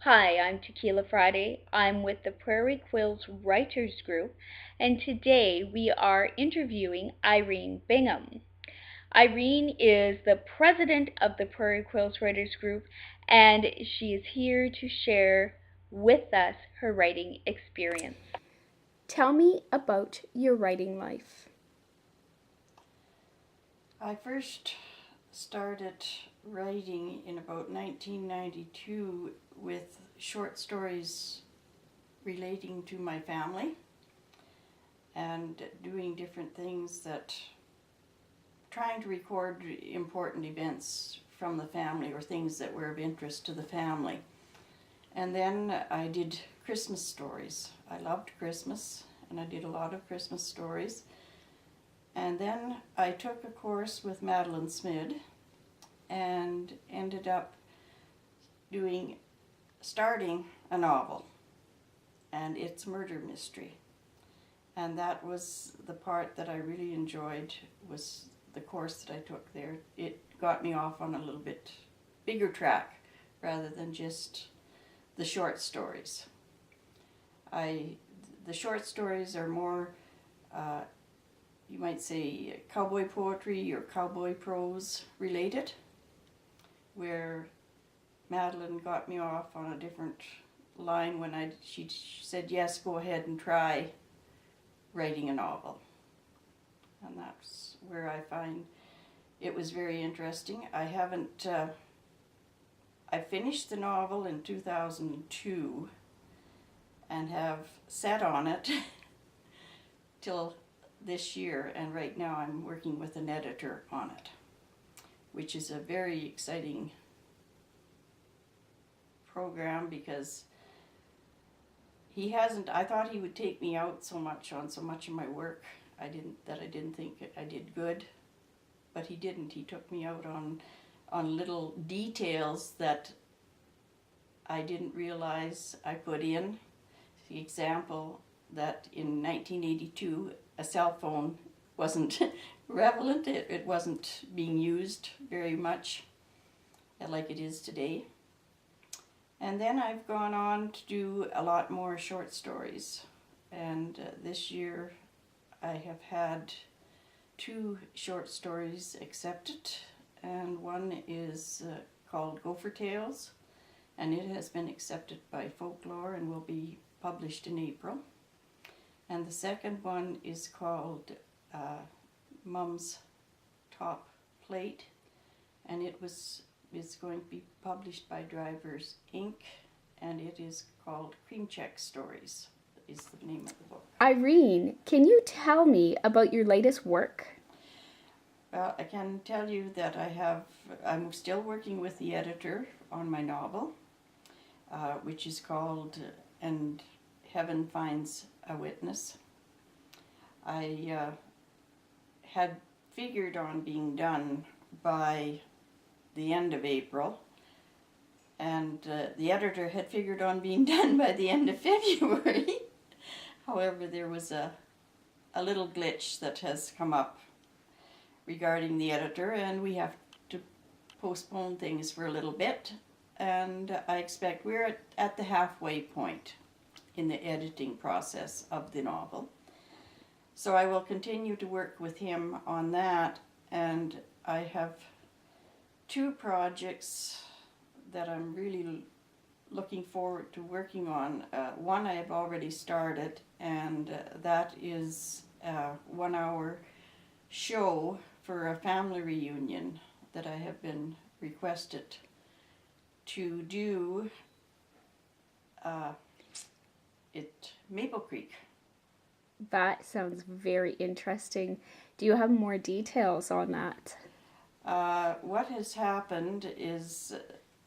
Hi, I'm Tequila Friday. I'm with the Prairie Quills Writers Group, and today we are interviewing Irene Bingham. Irene is the president of the Prairie Quills Writers Group, and she is here to share with us her writing experience. Tell me about your writing life. I first started writing in about 1992 with short stories relating to my family and doing different things that trying to record important events from the family or things that were of interest to the family. And then I did Christmas stories. I loved Christmas and I did a lot of Christmas stories. And then I took a course with Madeline Smid and ended up starting a novel, and it's murder mystery. And that was the part that I really enjoyed, was the course that I took there. It got me off on a little bit bigger track rather than just the short stories. The short stories are more you might say cowboy poetry or cowboy prose related, where Madeline got me off on a different line when she said, yes, go ahead and try writing a novel. And that's where I find it was very interesting. I finished the novel in 2002 and have sat on it till this year, and right now I'm working with an editor on it, which is a very exciting program because I thought he would take me out so much on so much of my work. I didn't think I did good, but he didn't. He took me out on little details that I didn't realize I put in. The example that in 1982 a cell phone wasn't prevalent. It wasn't being used very much like it is today. And then I've gone on to do a lot more short stories. And this year I have had 2 short stories accepted, and one is called Gopher Tales, and it has been accepted by Folklore and will be published in April. And the second one is called Mum's Top Plate, and it's going to be published by Drivers Inc., and it is called Cream Check Stories is the name of the book. Irene, can you tell me about your latest work? Well, I can tell you that I'm still working with the editor on my novel, which is called And Heaven Finds a Witness. I had figured on being done by the end of April, and the editor had figured on being done by the end of February. However, there was a little glitch that has come up regarding the editor, and we have to postpone things for a little bit, and I expect we're at the halfway point in the editing process of the novel. So I will continue to work with him on that, and I have 2 projects that I'm really looking forward to working on. One I have already started, and that is a 1-hour show for a family reunion that I have been requested to do at Maple Creek. That sounds very interesting. Do you have more details on that? What has happened is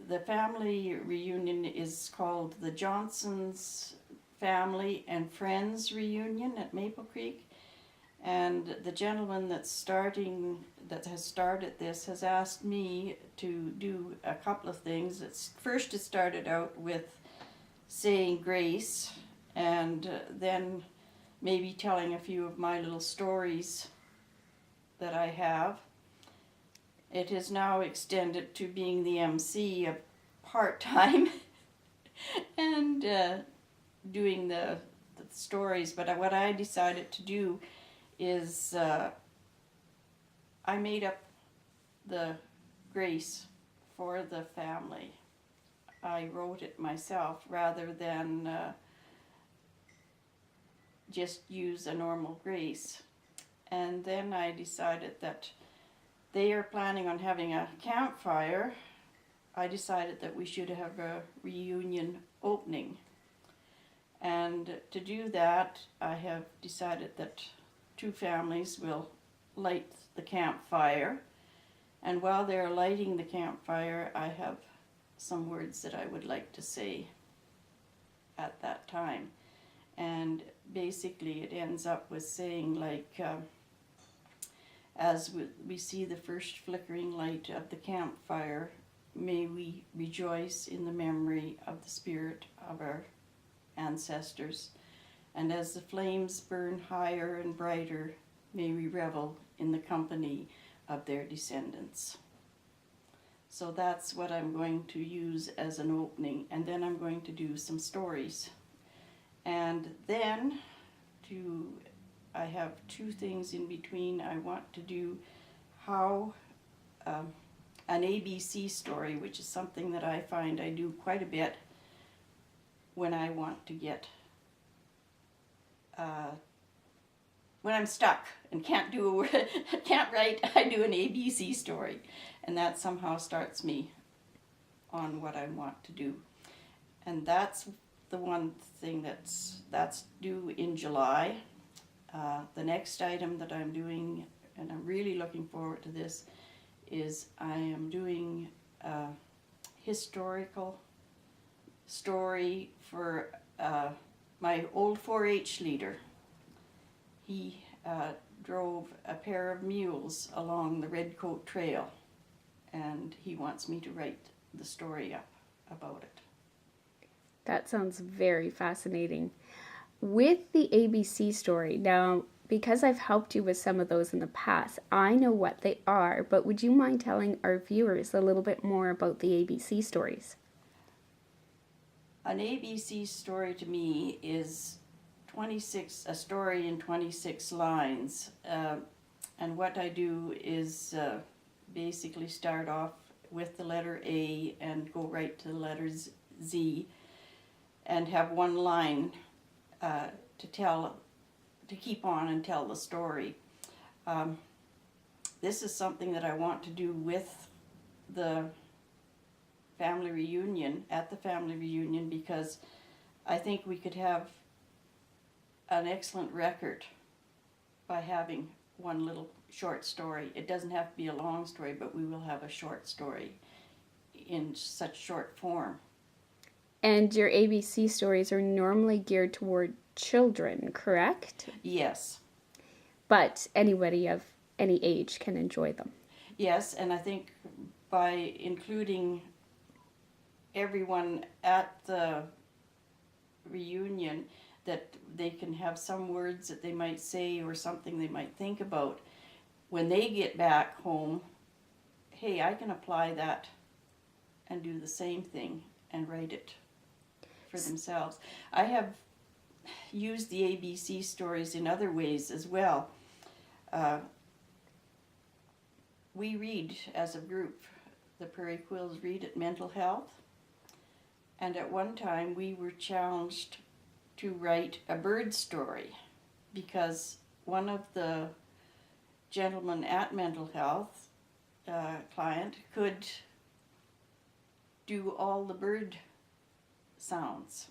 the family reunion is called the Johnson's Family and Friends Reunion at Maple Creek, and the gentleman that has started this has asked me to do a couple of things. First it started out with saying grace, and then maybe telling a few of my little stories that I have. It has now extended to being the MC part-time and doing the stories. But what I decided to do is I made up the grace for the family. I wrote it myself rather than just use a normal grace. And then I decided that they are planning on having a campfire. I decided that we should have a reunion opening. And to do that, I have decided that two families will light the campfire. And while they're lighting the campfire, I have some words that I would like to say at that time. And basically it ends up with saying like, as we see the first flickering light of the campfire, may we rejoice in the memory of the spirit of our ancestors. And as the flames burn higher and brighter, may we revel in the company of their descendants. So that's what I'm going to use as an opening, and then I'm going to do some stories. And then I have two things in between. I want to do how an ABC story, which is something that I find I do quite a bit when I want to get, when I'm stuck and can't write, I do an ABC story. And that somehow starts me on what I want to do. And that's the one thing that's due in July. The next item that I'm doing, and I'm really looking forward to this, is I am doing a historical story for my old 4-H leader. He drove a pair of mules along the Redcoat Trail, and he wants me to write the story up about it. That sounds very fascinating. With the ABC story, now, because I've helped you with some of those in the past, I know what they are, but would you mind telling our viewers a little bit more about the ABC stories? An ABC story to me is a story in 26 lines. And what I do is basically start off with the letter A and go right to the letter Z, and have one line to keep on and tell the story. This is something that I want to do with the family reunion, because I think we could have an excellent record by having one little short story. It doesn't have to be a long story, but we will have a short story in such short form. And your ABC stories are normally geared toward children, correct? Yes. But anybody of any age can enjoy them. Yes, and I think by including everyone at the reunion, that they can have some words that they might say or something they might think about when they get back home. Hey, I can apply that and do the same thing and write it for themselves. I have used the ABC stories in other ways as well. We read as a group, the Prairie Quills read at Mental Health, and at one time we were challenged to write a bird story because one of the gentlemen at Mental Health, client, could do all the bird sounds,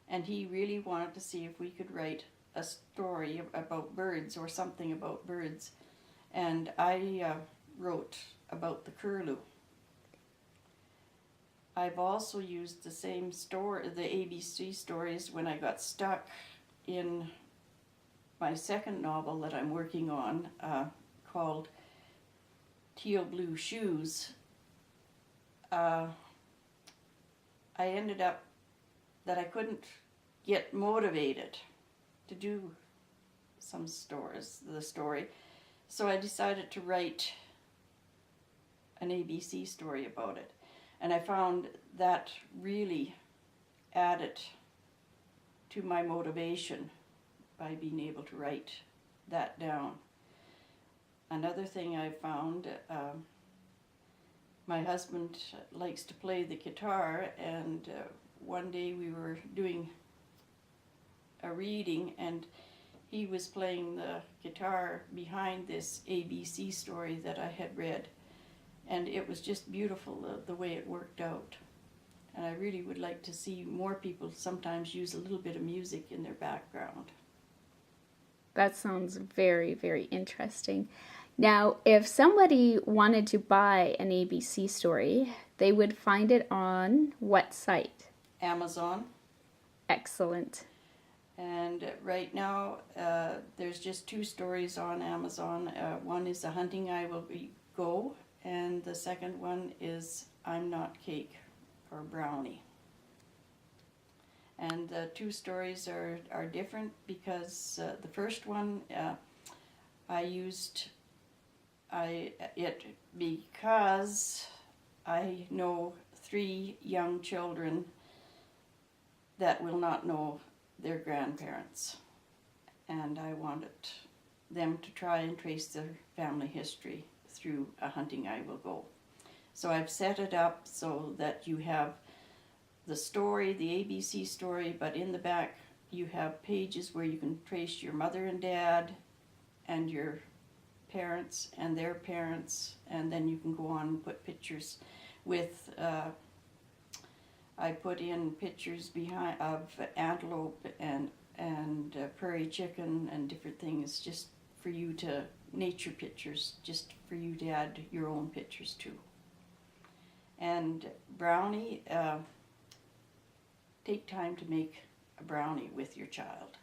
and he really wanted to see if we could write a story about birds or something about birds, and I wrote about the curlew. I've also used the same story, the ABC stories, when I got stuck in my second novel that I'm working on, called Teal Blue Shoes. I ended up that I couldn't get motivated to do the story, so I decided to write an ABC story about it. And I found that really added to my motivation by being able to write that down. Another thing I found, my husband likes to play the guitar, and one day we were doing a reading and he was playing the guitar behind this ABC story that I had read, and it was just beautiful the way it worked out. And I really would like to see more people sometimes use a little bit of music in their background. That sounds very, very interesting. Now, if somebody wanted to buy an ABC story, they would find it on what site? Amazon. Excellent. And right now, there's just 2 stories on Amazon. One is A Hunting I Will Go, and the second one is I'm Not Cake or Brownie. And the 2 stories are different because the first one I used it because I know 3 young children that will not know their grandparents, and I wanted them to try and trace their family history through A Hunting I Will Go. So I've set it up so that you have the story, the ABC story, but in the back you have pages where you can trace your mother and dad and your parents and their parents, and then you can go on and put pictures with I put in pictures behind of antelope and prairie chicken and different things, just for you to, nature pictures, just for you to add your own pictures to. And brownie, take time to make a brownie with your child.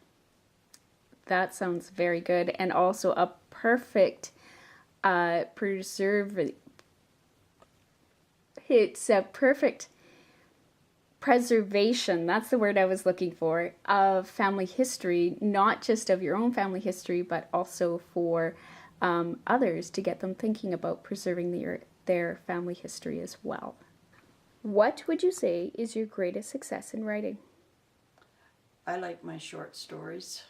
That sounds very good, and also a perfect it's a perfect preservation, that's the word I was looking for, of family history, not just of your own family history, but also for others, to get them thinking about preserving their family history as well. What would you say is your greatest success in writing? I like my short stories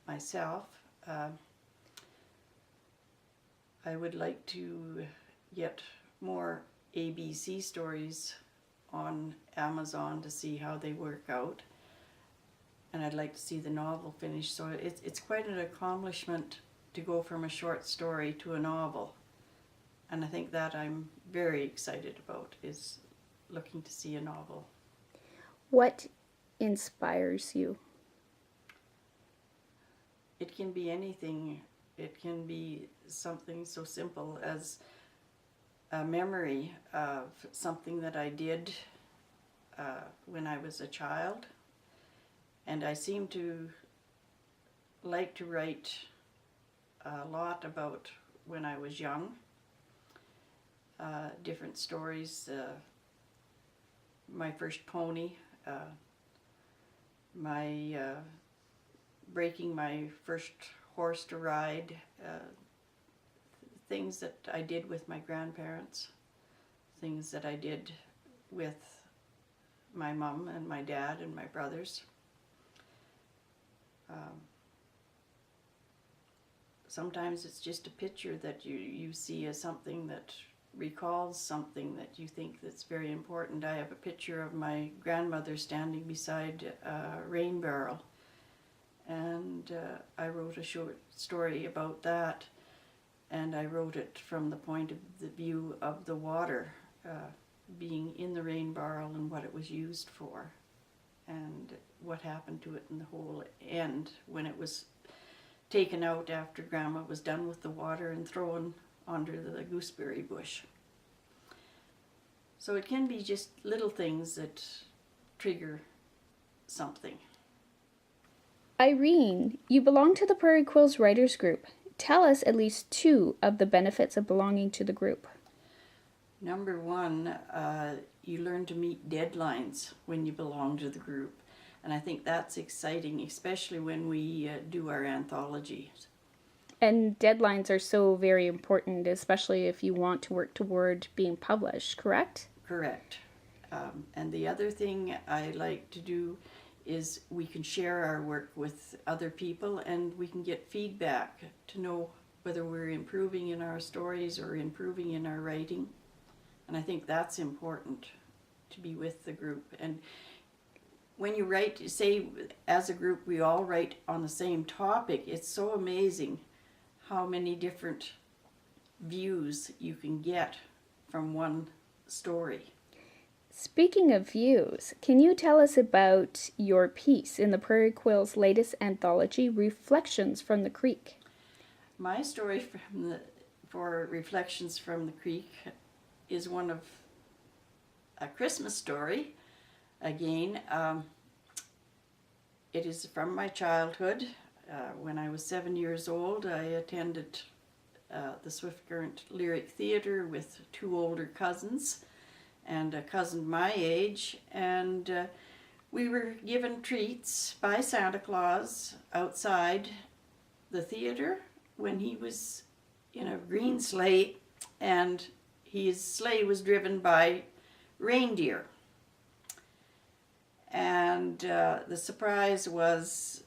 myself. I would like to get more ABC stories on Amazon to see how they work out, and I'd like to see the novel finished. So it's quite an accomplishment to go from a short story to a novel, and I think that I'm very excited about, is looking to see a novel. What inspires you? It can be anything. It can be something so simple as a memory of something that I did when I was a child, and I seem to like to write a lot about when I was young, different stories, my first pony, my breaking my first horse to ride, things that I did with my grandparents, things that I did with my mom and my dad and my brothers. Sometimes it's just a picture that you see as something that recalls something that you think that's very important. I have a picture of my grandmother standing beside a rain barrel, and I wrote a short story about that, and I wrote it from the point of the view of the water being in the rain barrel and what it was used for, and what happened to it in the whole end when it was taken out after Grandma was done with the water and thrown under the gooseberry bush. So it can be just little things that trigger something. Irene, you belong to the Prairie Quills Writers Group. Tell us at least 2 of the benefits of belonging to the group. Number 1, you learn to meet deadlines when you belong to the group. And I think that's exciting, especially when we do our anthologies. And deadlines are so very important, especially if you want to work toward being published, correct? Correct. And the other thing I like to do is we can share our work with other people and we can get feedback to know whether we're improving in our stories or improving in our writing. And I think that's important, to be with the group. And when you write, say as a group we all write on the same topic, it's so amazing how many different views you can get from one story. Speaking of views, can you tell us about your piece in the Prairie Quills' latest anthology, Reflections from the Creek? My story for Reflections from the Creek is one of a Christmas story. Again, it is from my childhood. When I was 7 years old, I attended the Swift Current Lyric Theatre with 2 older cousins and a cousin my age, and we were given treats by Santa Claus outside the theatre when he was in a green sleigh, and his sleigh was driven by reindeer. And the surprise was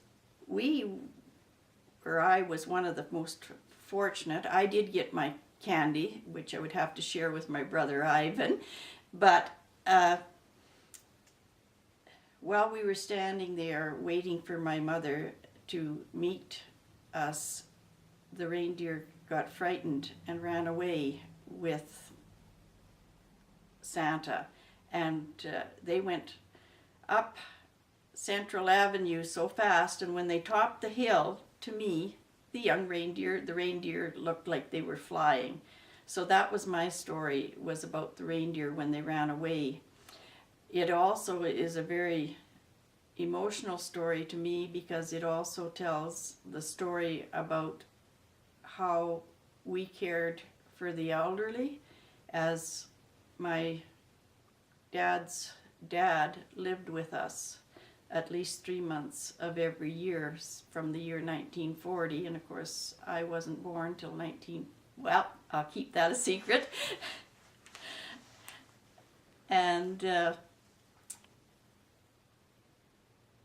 I was one of the most fortunate. I did get my candy, which I would have to share with my brother Ivan. But while we were standing there waiting for my mother to meet us, the reindeer got frightened and ran away with Santa. And they went up Central Avenue so fast, and when they topped the hill, to me, the reindeer looked like they were flying. So that was my story, was about the reindeer when they ran away. It also is a very emotional story to me because it also tells the story about how we cared for the elderly, as my dad's dad lived with us at least 3 months of every year from the year 1940, and of course I wasn't born till well, I'll keep that a secret. And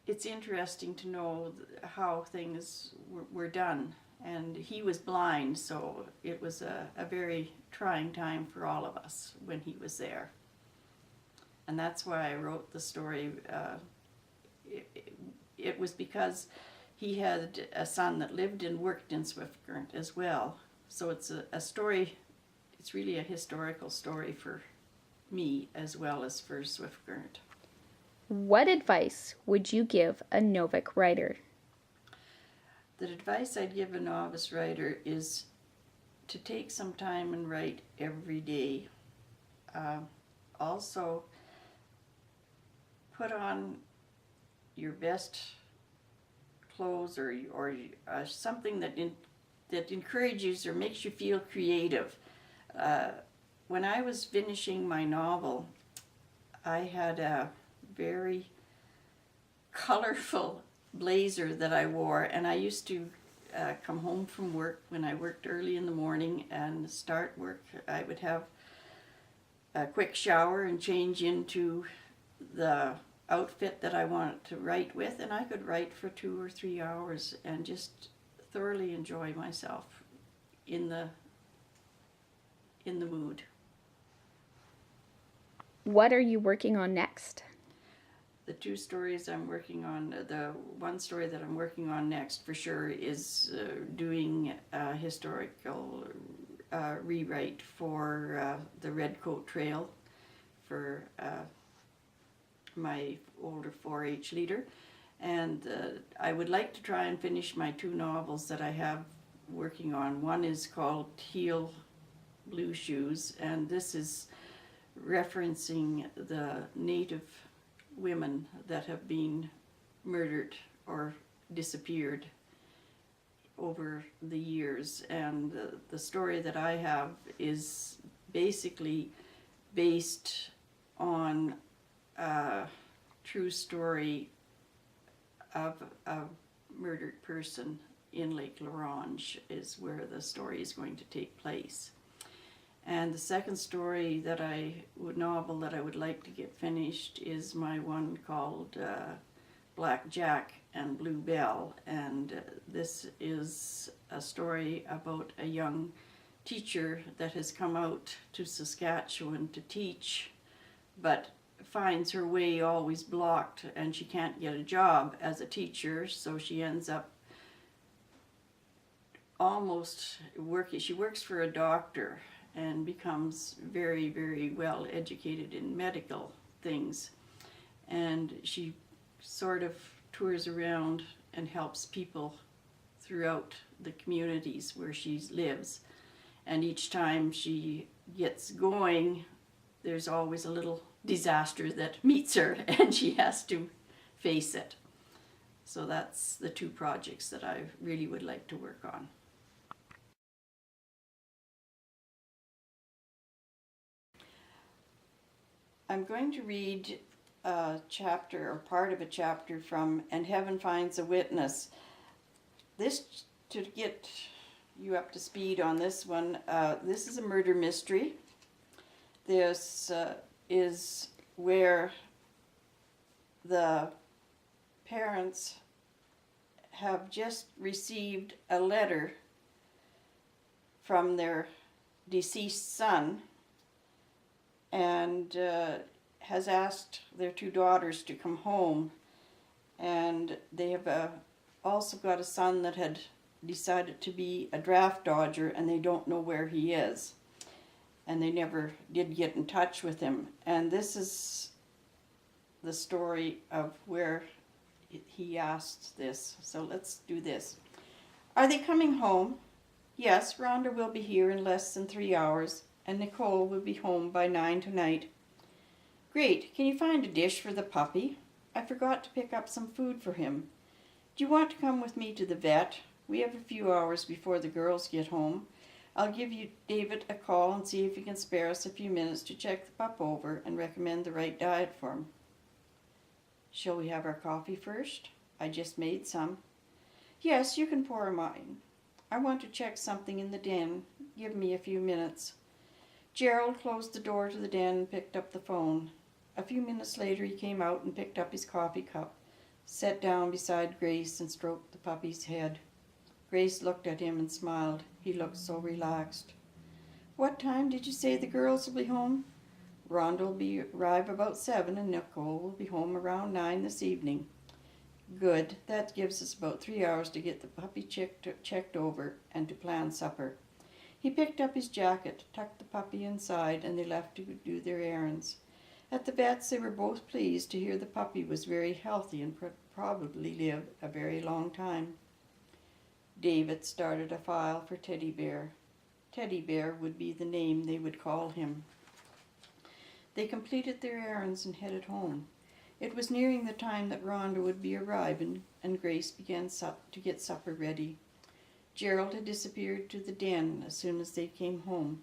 it's interesting to know how things were done. And he was blind, so it was a very trying time for all of us when he was there. And that's why I wrote the story. It was because he had a son that lived and worked in Swift Current as well. So it's a story, it's really a historical story for me as well as for Swift Current. What advice would you give a novice writer? The advice I'd give a novice writer is to take some time and write every day. Also, put on your best clothes or something that encourages or makes you feel creative. When I was finishing my novel, I had a very colorful blazer that I wore, and I used to come home from work when I worked early in the morning and start work. I would have a quick shower and change into the outfit that I wanted to write with, and I could write for 2 or 3 hours and just thoroughly enjoy myself in the mood. What are you working on next? The 2 stories I'm working on, the one story that I'm working on next for sure is doing a historical rewrite for the Redcoat Trail for my older 4-H leader. And I would like to try and finish my 2 novels that I have working on. One is called Teal Blue Shoes, and this is referencing the Native women that have been murdered or disappeared over the years. And the story that I have is basically based on a true story of a murdered person in Lake L'Orange, is where the story is going to take place. And the second story novel that I would like to get finished is my one called Black Jack and Blue Bell. And this is a story about a young teacher that has come out to Saskatchewan to teach, but finds her way always blocked and she can't get a job as a teacher, so she ends up almost working. She works for a doctor and becomes very, very well educated in medical things. And she sort of tours around and helps people throughout the communities where she lives. And each time she gets going, there's always a little disaster that meets her and she has to face it. So that's the two projects that I really would like to work on. I'm going to read a chapter or part of a chapter from And Heaven Finds a Witness. This, to get you up to speed on this one, this is a murder mystery. This is where the parents have just received a letter from their deceased son and has asked their two daughters to come home. And they have also got a son that had decided to be a draft dodger, and they don't know where he is. And they never did get in touch with him. And this is the story of where he asked this. So let's do this. Are they coming home? Yes, Rhonda will be here in less than 3 hours, and Nicole will be home by 9 tonight. Great. Can you find a dish for the puppy? I forgot to pick up some food for him. Do you want to come with me to the vet? We have a few hours before the girls get home. I'll give you David a call and see if he can spare us a few minutes to check the pup over and recommend the right diet for him. Shall we have our coffee first? I just made some. Yes, you can pour mine. I want to check something in the den. Give me a few minutes. Gerald closed the door to the den and picked up the phone. A few minutes later he came out and picked up his coffee cup, sat down beside Grace and stroked the puppy's head. Grace looked at him and smiled. He looked so relaxed. What time did you say the girls will be home? Rhonda will arrive about 7 and Nicole will be home around 9 this evening. Good. That gives us about 3 hours to get the puppy checked over and to plan supper. He picked up his jacket, tucked the puppy inside, and they left to do their errands. At the vet's they were both pleased to hear the puppy was very healthy and probably live a very long time. David started a file for Teddy Bear. Teddy Bear would be the name they would call him. They completed their errands and headed home. It was nearing the time that Rhonda would be arriving, and Grace began to get supper ready. Gerald had disappeared to the den as soon as they came home.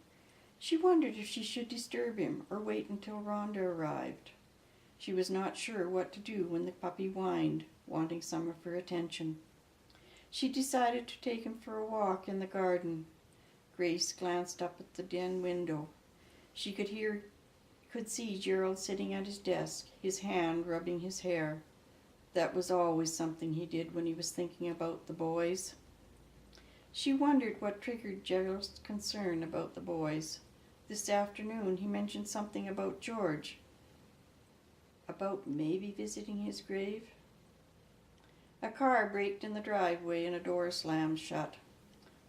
She wondered if she should disturb him or wait until Rhonda arrived. She was not sure what to do when the puppy whined, wanting some of her attention. She decided to take him for a walk in the garden. Grace glanced up at the den window. She could see Gerald sitting at his desk, his hand rubbing his hair. That was always something he did when he was thinking about the boys. She wondered what triggered Gerald's concern about the boys. This afternoon he mentioned something about George, about maybe visiting his grave. A car braked in the driveway and a door slammed shut.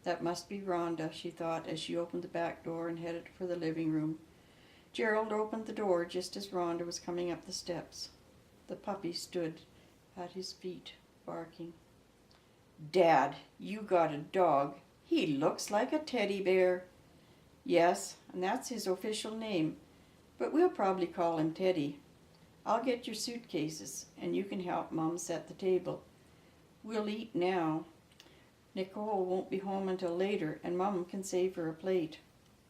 That must be Rhonda, she thought as she opened the back door and headed for the living room. Gerald opened the door just as Rhonda was coming up the steps. The puppy stood at his feet, barking. Dad, you got a dog. He looks like a teddy bear. Yes, and that's his official name, but we'll probably call him Teddy. I'll get your suitcases, and you can help Mom set the table. We'll eat now. Nicole won't be home until later, and Mom can save her a plate.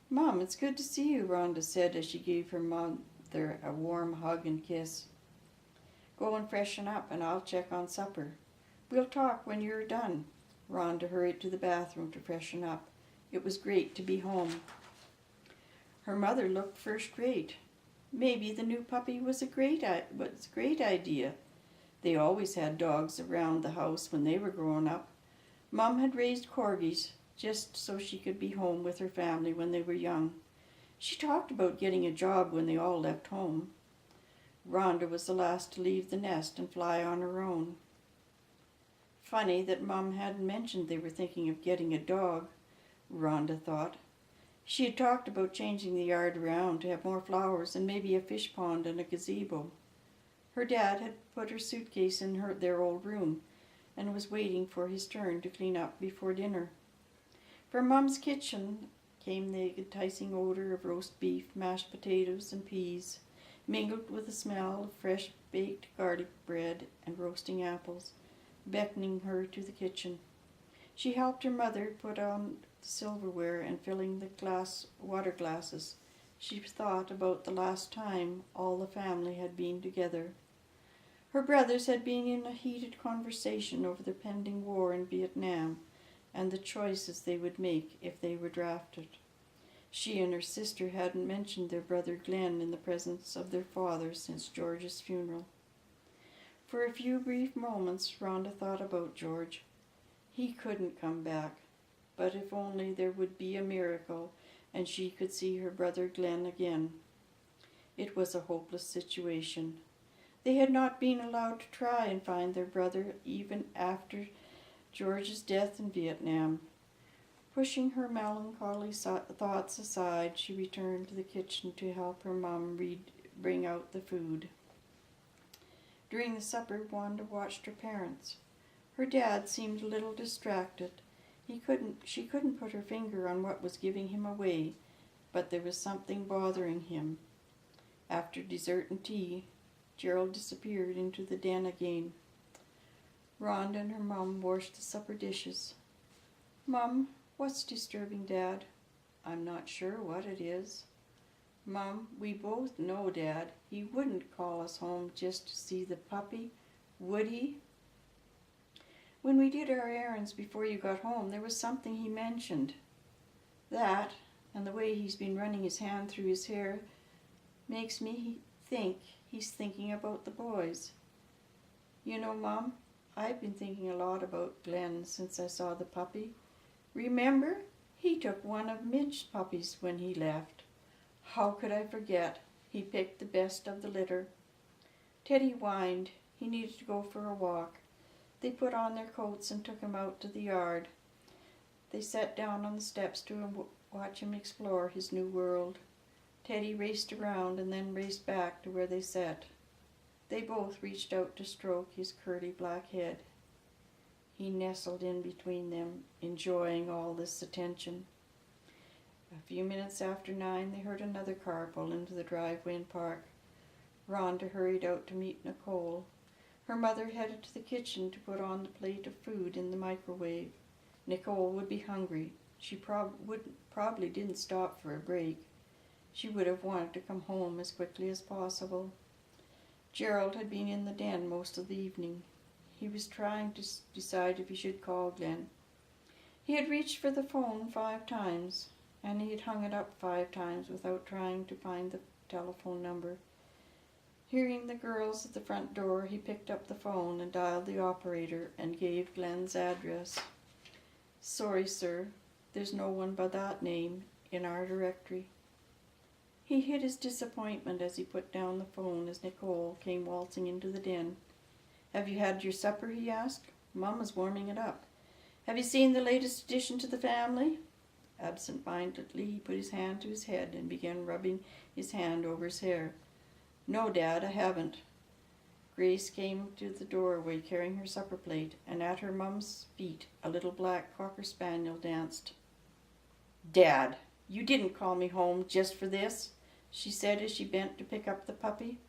Mom, it's good to see you, Rhonda said as she gave her mother a warm hug and kiss. Go and freshen up, and I'll check on supper. We'll talk when you're done. Rhonda hurried to the bathroom to freshen up. It was great to be home. Her mother looked first rate. Maybe the new puppy was a great idea. They always had dogs around the house when they were growing up. Mom had raised corgis just so she could be home with her family when they were young. She talked about getting a job when they all left home. Rhonda was the last to leave the nest and fly on her own. Funny that Mom hadn't mentioned they were thinking of getting a dog, Rhonda thought. She had talked about changing the yard around to have more flowers and maybe a fish pond and a gazebo. Her dad had put her suitcase in their old room and was waiting for his turn to clean up before dinner. From Mom's kitchen came the enticing odor of roast beef, mashed potatoes, and peas, mingled with the smell of fresh baked garlic bread and roasting apples, beckoning her to the kitchen. She helped her mother put on the silverware and filling the water glasses. She thought about the last time all the family had been together. Her brothers had been in a heated conversation over the pending war in Vietnam and the choices they would make if they were drafted. She and her sister hadn't mentioned their brother Glenn in the presence of their father since George's funeral. For a few brief moments, Rhonda thought about George. He couldn't come back, but if only there would be a miracle and she could see her brother Glenn again. It was a hopeless situation. They had not been allowed to try and find their brother even after George's death in Vietnam. Pushing her melancholy thoughts aside, she returned to the kitchen to help her mom bring out the food. During the supper, Wanda watched her parents. Her dad seemed a little distracted. She couldn't put her finger on what was giving him away, but there was something bothering him. After dessert and tea, Gerald disappeared into the den again. Rhonda and her mom washed the supper dishes. "Mom, what's disturbing Dad?" "I'm not sure what it is." "Mom, we both know Dad. He wouldn't call us home just to see the puppy, would he?" "When we did our errands before you got home, there was something he mentioned. That, and the way he's been running his hand through his hair, makes me think he's thinking about the boys. You know, Mom, I've been thinking a lot about Glenn since I saw the puppy. Remember? He took one of Midge's puppies when he left. How could I forget? He picked the best of the litter." Teddy whined. He needed to go for a walk. They put on their coats and took him out to the yard. They sat down on the steps to watch him explore his new world. Teddy raced around and then raced back to where they sat. They both reached out to stroke his curly black head. He nestled in between them, enjoying all this attention. A few minutes after 9, they heard another car pull into the driveway and park. Rhonda hurried out to meet Nicole. Her mother headed to the kitchen to put on the plate of food in the microwave. Nicole would be hungry. She probably didn't stop for a break. She would have wanted to come home as quickly as possible. Gerald had been in the den most of the evening. He was trying to decide if he should call Glenn. He had reached for the phone 5 times, and he had hung it up 5 times without trying to find the telephone number. Hearing the girls at the front door, he picked up the phone and dialed the operator and gave Glenn's address. "Sorry, sir, there's no one by that name in our directory." He hid his disappointment as he put down the phone as Nicole came waltzing into the den. "Have you had your supper?" he asked. "Mama's warming it up." "Have you seen the latest addition to the family?" Absent-mindedly, he put his hand to his head and began rubbing his hand over his hair. "No, Dad, I haven't." Grace came to the doorway carrying her supper plate, and at her mum's feet a little black cocker spaniel danced. "Dad, you didn't call me home just for this," she said as she bent to pick up the puppy.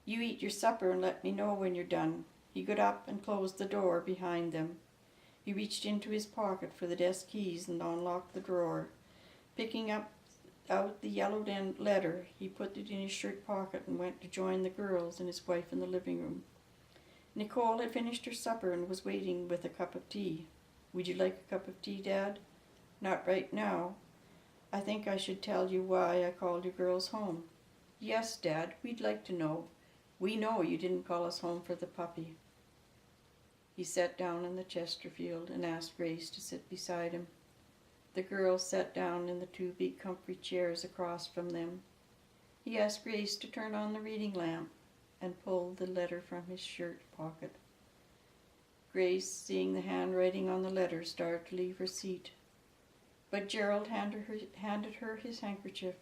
"You eat your supper and let me know when you're done." He got up and closed the door behind them. He reached into his pocket for the desk keys and unlocked the drawer. Picking out the yellowed letter, he put it in his shirt pocket and went to join the girls and his wife in the living room. Nicole had finished her supper and was waiting with a cup of tea. "Would you like a cup of tea, Dad?" "Not right now. I think I should tell you why I called you girls home. Yes, Dad, we'd like to know. We know you didn't call us home for the puppy. He sat down in the Chesterfield and asked Grace to sit beside him. The girls sat down in the two big comfy chairs across from them. He asked Grace to turn on the reading lamp and pulled the letter from his shirt pocket. Grace, seeing the handwriting on the letter, started to leave her seat. But Gerald handed her his handkerchief.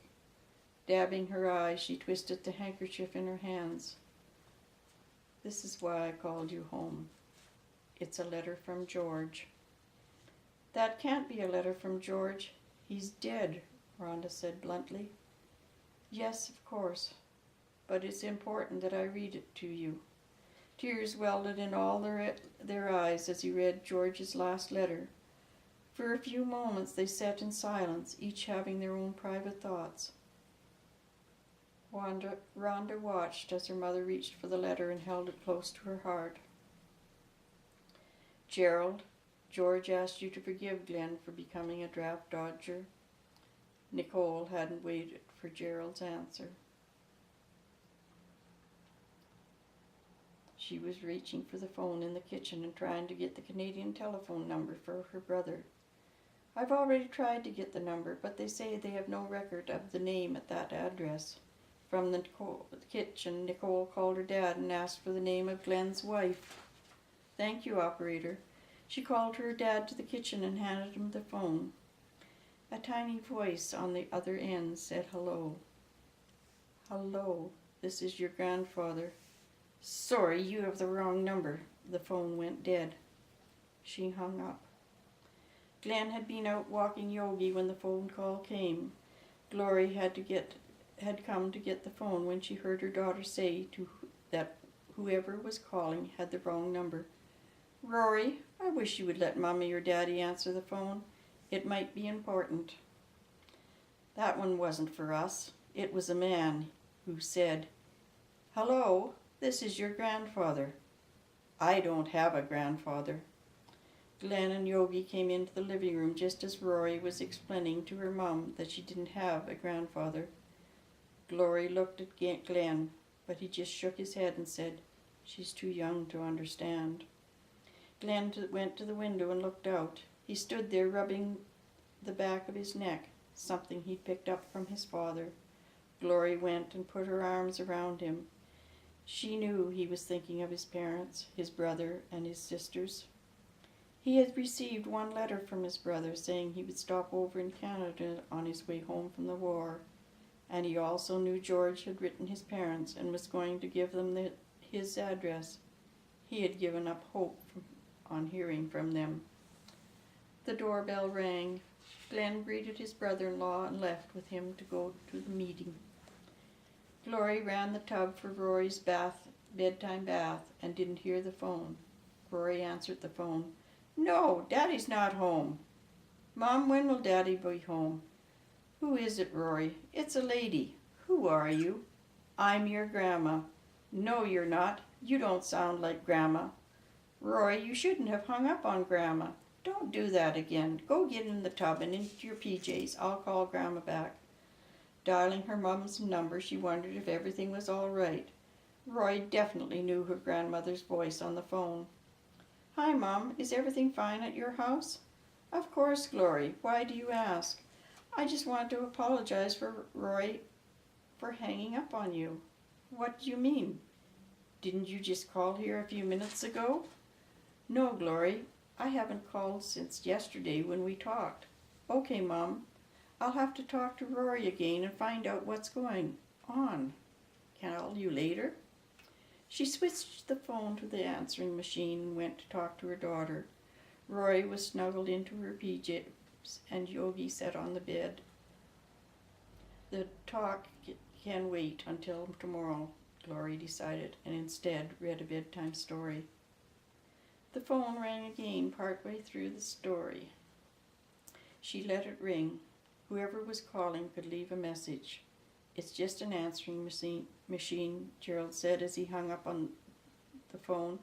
Dabbing her eyes, she twisted the handkerchief in her hands. This is why I called you home. It's a letter from George. That can't be a letter from George. He's dead, Rhonda said bluntly. Yes, of course, but it's important that I read it to you. Tears welled in all their eyes as he read George's last letter. For a few moments they sat in silence, each having their own private thoughts. Rhonda watched as her mother reached for the letter and held it close to her heart. Gerald, George asked you to forgive Glenn for becoming a draft dodger. Nicole hadn't waited for Gerald's answer. She was reaching for the phone in the kitchen and trying to get the Canadian telephone number for her brother. I've already tried to get the number, but they say they have no record of the name at that address. From the kitchen, Nicole called her dad and asked for the name of Glenn's wife. Thank you, operator. She called her dad to the kitchen and handed him the phone. A tiny voice on the other end said hello. Hello, this is your grandfather. Sorry, you have the wrong number. The phone went dead. She hung up. Glenn had been out walking Yogi when the phone call came. Glory had come to get the phone when she heard her daughter say that whoever was calling had the wrong number. Rory, I wish you would let Mommy or Daddy answer the phone. It might be important. That one wasn't for us. It was a man who said, Hello, this is your grandfather. I don't have a grandfather. Glenn and Yogi came into the living room just as Rory was explaining to her mom that she didn't have a grandfather. Glory looked at Glenn, but he just shook his head and said, She's too young to understand. Glenn went to the window and looked out. He stood there rubbing the back of his neck, something he'd picked up from his father. Glory went and put her arms around him. She knew he was thinking of his parents, his brother, and his sisters. He had received one letter from his brother saying he would stop over in Canada on his way home from the war, and he also knew George had written his parents and was going to give them his address. He had given up hope on hearing from them. The doorbell rang. Glenn greeted his brother-in-law and left with him to go to the meeting. Glory ran the tub for Rory's bedtime bath and didn't hear the phone. Rory answered the phone. No, Daddy's not home. Mom, when will Daddy be home? Who is it, Rory? It's a lady. Who are you? I'm your grandma. No, you're not. You don't sound like Grandma. Rory, you shouldn't have hung up on Grandma. Don't do that again. Go get in the tub and into your PJs. I'll call Grandma back. Dialing her mom's number, she wondered if everything was all right. Roy definitely knew her grandmother's voice on the phone. Hi, Mom. Is everything fine at your house? Of course, Glory. Why do you ask? I just want to apologize for Roy for hanging up on you. What do you mean? Didn't you just call here a few minutes ago? No, Glory. I haven't called since yesterday when we talked. Okay, Mom. I'll have to talk to Rory again and find out what's going on. Can I call you later? She switched the phone to the answering machine and went to talk to her daughter. Rory was snuggled into her PJs and Yogi sat on the bed. The talk can wait until tomorrow, Glory decided, and instead read a bedtime story. The phone rang again partway through the story. She let it ring. Whoever was calling could leave a message. It's just an answering machine, Gerald said as he hung up on the phone.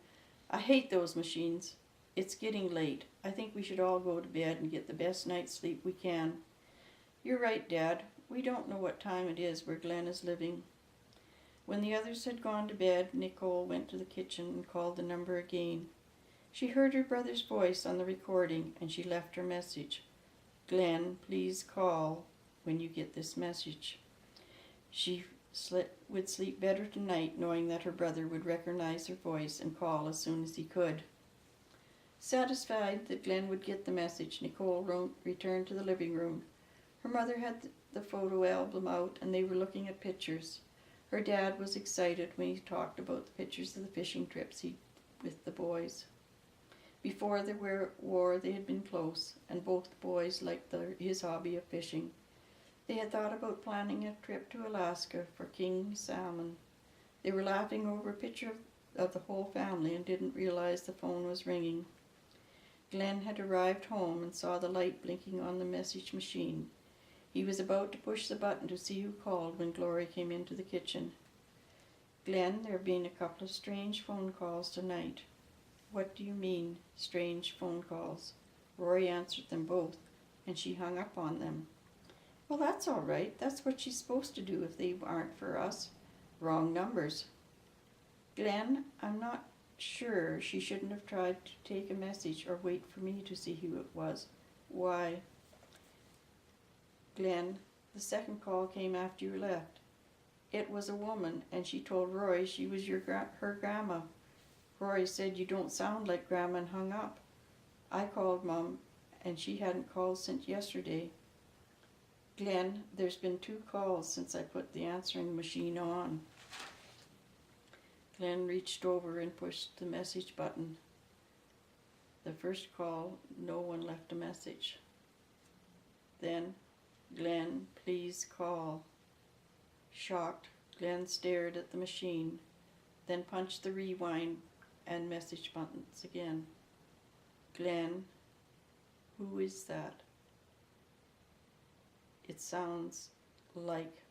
I hate those machines. It's getting late. I think we should all go to bed and get the best night's sleep we can. "You're right, Dad. We don't know what time it is where Glenn is living." When the others had gone to bed, Nicole went to the kitchen and called the number again. She heard her brother's voice on the recording, and she left her message. "Glenn, please call when you get this message." She would sleep better tonight knowing that her brother would recognize her voice and call as soon as he could. Satisfied that Glenn would get the message, Nicole returned to the living room. Her mother had the photo album out, and they were looking at pictures. Her dad was excited when he talked about the pictures of the fishing trips with the boys. Before the war, they had been close, and both the boys liked his hobby of fishing. They had thought about planning a trip to Alaska for king salmon. They were laughing over a picture of the whole family and didn't realize the phone was ringing. Glenn had arrived home and saw the light blinking on the message machine. He was about to push the button to see who called when Glory came into the kitchen. "Glenn, there have been a couple of strange phone calls tonight." "What do you mean, strange phone calls?" Rory answered them both, and she hung up on them. "Well, that's all right. That's what she's supposed to do if they aren't for us. Wrong numbers." "Glenn, I'm not sure she shouldn't have tried to take a message or wait for me to see who it was." "Why?" "Glenn, the second call came after you left. It was a woman, and she told Rory she was her grandma. Rory said you don't sound like Grandma and hung up. I called Mom, and she hadn't called since yesterday." "Glenn, there's been 2 calls since I put the answering machine on." Glenn reached over and pushed the message button. The first call, no one left a message. Then, "Glenn, please call." Shocked, Glenn stared at the machine, then punched the rewind and message buttons again. "Glenn, who is that? It sounds like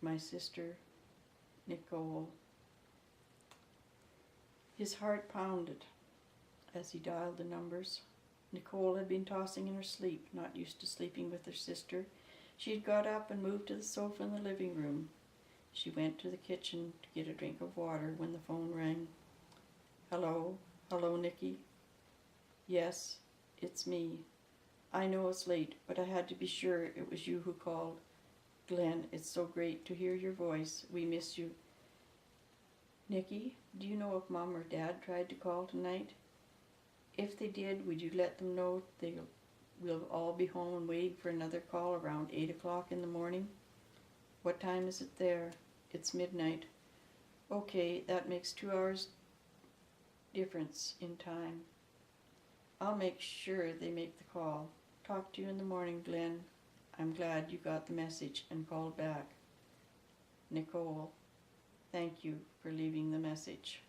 my sister, Nicole." His heart pounded as he dialed the numbers. Nicole had been tossing in her sleep, not used to sleeping with her sister. She had got up and moved to the sofa in the living room. She went to the kitchen to get a drink of water when the phone rang. "Hello? Hello, Nikki?" "Yes, it's me. I know it's late, but I had to be sure it was you who called. Glenn, it's so great to hear your voice. We miss you." "Nikki, do you know if Mom or Dad tried to call tonight? If they did, would you let them know we'll all be home and waiting for another call around 8 o'clock in the morning?" "What time is it there?" "It's midnight." "Okay, that makes 2 hours difference in time. I'll make sure they make the call. Talk to you in the morning, Glenn. I'm glad you got the message and called back. Nicole, thank you for leaving the message."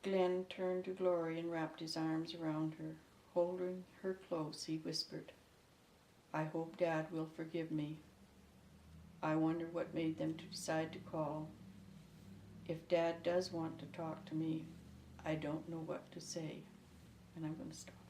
Glenn turned to Glory and wrapped his arms around her. Holding her close, he whispered, "I hope Dad will forgive me. I wonder what made them to decide to call. If Dad does want to talk to me, I don't know what to say." And I'm going to stop.